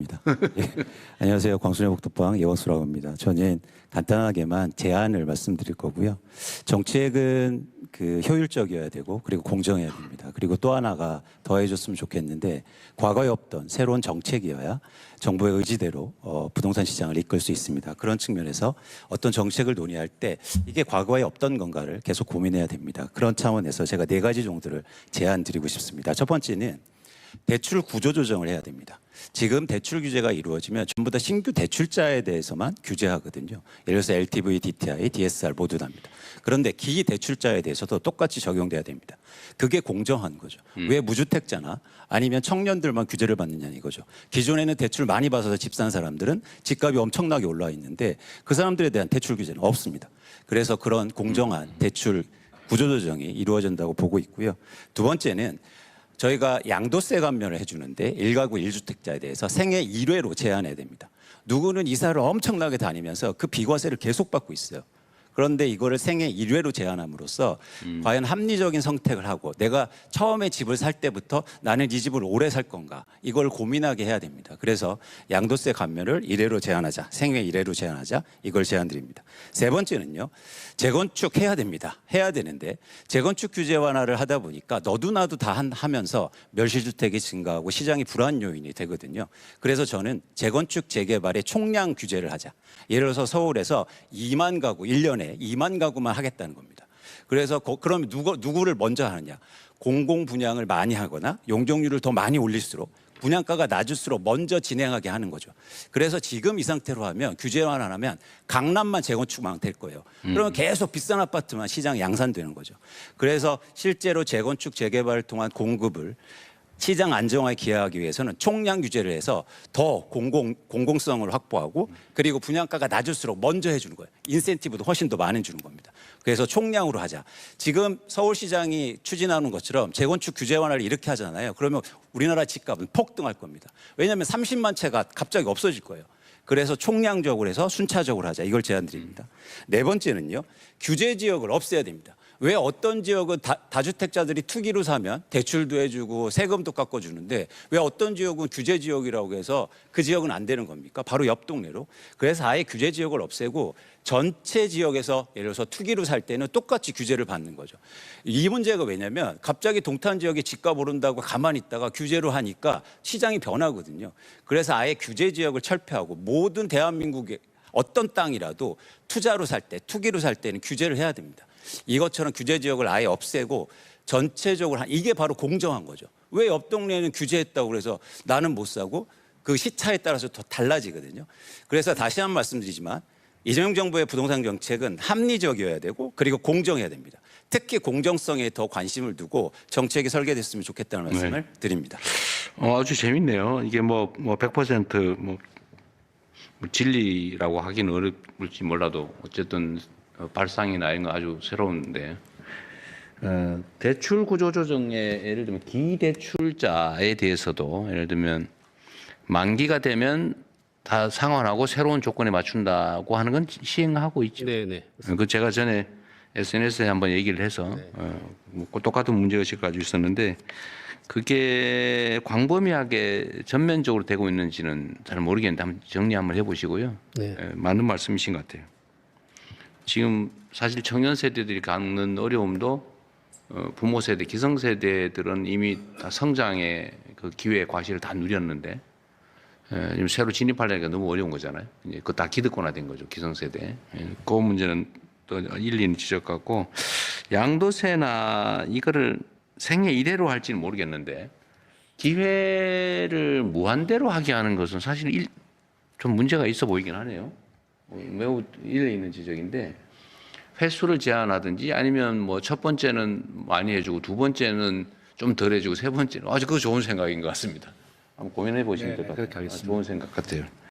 예. 안녕하세요. 광순의 복덕방 예원수라고 합니다. 저는 간단하게만 제안을 말씀드릴 거고요. 정책은 효율적이어야 되고 그리고 공정해야 됩니다. 그리고 또 하나가 더해줬으면 좋겠는데 과거에 없던 새로운 정책이어야 정부의 의지대로 부동산 시장을 이끌 수 있습니다. 그런 측면에서 어떤 정책을 논의할 때 이게 과거에 없던 건가를 계속 고민해야 됩니다. 그런 차원에서 제가 4가지 정도를 제안 드리고 싶습니다. 첫 번째는 대출 구조 조정을 해야 됩니다. 지금 대출 규제가 이루어지면 전부 다 신규 대출자에 대해서만 규제하거든요. 예를 들어서 LTV, DTI, DSR 모두 다입니다. 그런데 기 대출자에 대해서도 똑같이 적용돼야 됩니다. 그게 공정한 거죠. 왜 무주택자나 아니면 청년들만 규제를 받느냐 이거죠. 기존에는 대출 많이 받아서 집 산 사람들은 집값이 엄청나게 올라 있는데 그 사람들에 대한 대출 규제는 없습니다. 그래서 그런 공정한 대출 구조 조정이 이루어진다고 보고 있고요. 두 번째는 저희가 양도세 감면을 해주는데 1가구 1주택자에 대해서 생애 1회로 제한해야 됩니다. 누구는 이사를 엄청나게 다니면서 그 비과세를 계속 받고 있어요. 그런데 이거를 생애 1회로 제한함으로써 과연 합리적인 선택을 하고 내가 처음에 집을 살 때부터 나는 이 집을 오래 살 건가 이걸 고민하게 해야 됩니다. 그래서 양도세 감면을 1회로 제한하자. 생애 1회로 제한하자. 이걸 제안드립니다. 세 번째는요. 재건축 해야 됩니다. 해야 되는데 재건축 규제 완화를 하다 보니까 너도 나도 다 하면서 멸실주택이 증가하고 시장이 불안 요인이 되거든요. 그래서 저는 재건축 재개발의 총량 규제를 하자. 예를 들어서 서울에서 2만 가구 1년에 2만 가구만 하겠다는 겁니다. 그래서 그럼 누구를 먼저 하느냐. 공공 분양을 많이 하거나 용적률을 더 많이 올릴수록 분양가가 낮을수록 먼저 진행하게 하는 거죠. 그래서 지금 이 상태로 하면 규제 완화하면 강남만 재건축만 될 거예요. 그러면 계속 비싼 아파트만 시장 양산되는 거죠. 그래서 실제로 재건축 재개발을 통한 공급을 시장 안정화에 기여하기 위해서는 총량 규제를 해서 더 공공성을 확보하고 그리고 분양가가 낮을수록 먼저 해주는 거예요. 인센티브도 훨씬 더 많이 주는 겁니다. 그래서 총량으로 하자. 지금 서울시장이 추진하는 것처럼 재건축 규제 완화를 이렇게 하잖아요. 그러면 우리나라 집값은 폭등할 겁니다. 왜냐하면 30만 채가 갑자기 없어질 거예요. 그래서 총량적으로 해서 순차적으로 하자. 이걸 제안드립니다. 네 번째는요. 규제 지역을 없애야 됩니다. 왜 어떤 지역은 다주택자들이 투기로 사면 대출도 해주고 세금도 깎아주는데 왜 어떤 지역은 규제 지역이라고 해서 그 지역은 안 되는 겁니까? 바로 옆 동네로. 그래서 아예 규제 지역을 없애고 전체 지역에서 예를 들어서 투기로 살 때는 똑같이 규제를 받는 거죠. 이 문제가 왜냐면 갑자기 동탄 지역에 집값 오른다고 가만히 있다가 규제로 하니까 시장이 변하거든요. 그래서 아예 규제 지역을 철폐하고 모든 대한민국의 어떤 땅이라도 투자로 살 때, 투기로 살 때는 규제를 해야 됩니다. 이것처럼 규제 지역을 아예 없애고 전체적으로 이게 바로 공정한 거죠. 왜 옆 동네에는 규제했다고 그래서 나는 못 사고 그 시차에 따라서 더 달라지거든요. 그래서 다시 한 번 말씀드리지만 이재명 정부의 부동산 정책은 합리적이어야 되고 그리고 공정해야 됩니다. 특히 공정성에 더 관심을 두고 정책이 설계됐으면 좋겠다는 말씀을 드립니다. 아주 재밌네요. 이게 100% 진리라고 하기는 어렵을지 몰라도 어쨌든 발상이나 이런 거 아주 새로운데 대출 구조 조정에 예를 들면 기대출자에 대해서도 예를 들면 만기가 되면 다 상환하고 새로운 조건에 맞춘다고 하는 건 시행하고 있죠. 네네. 그 제가 전에 SNS에 한번 얘기를 해서 똑같은 문제의식을 가지고 있었는데 그게 광범위하게 전면적으로 되고 있는지는 잘 모르겠는데 한번 정리 한번 해보시고요. 네. 맞는 말씀이신 것 같아요. 지금 사실 청년 세대들이 갖는 어려움도 부모 세대, 기성 세대들은 이미 다 성장의 그 기회, 과실을 다 누렸는데 지금 새로 진입하려니까 너무 어려운 거잖아요. 이제 그거 다 기득권화된 거죠, 기성 세대. 그 문제는 또 일리는 지적하고 양도세나 이거를 생애 1회로 할지는 모르겠는데 기회를 무한대로 하게 하는 것은 사실 좀 문제가 있어 보이긴 하네요. 매우 일리 있는 지적인데 횟수를 제한하든지 아니면 첫 번째는 많이 해주고 두 번째는 좀 덜 해주고 세 번째는 아주 그거 좋은 생각인 것 같습니다. 한번 고민해 보시면 될 것 같아요. 그렇게 하겠습니다. 좋은 생각 같아요.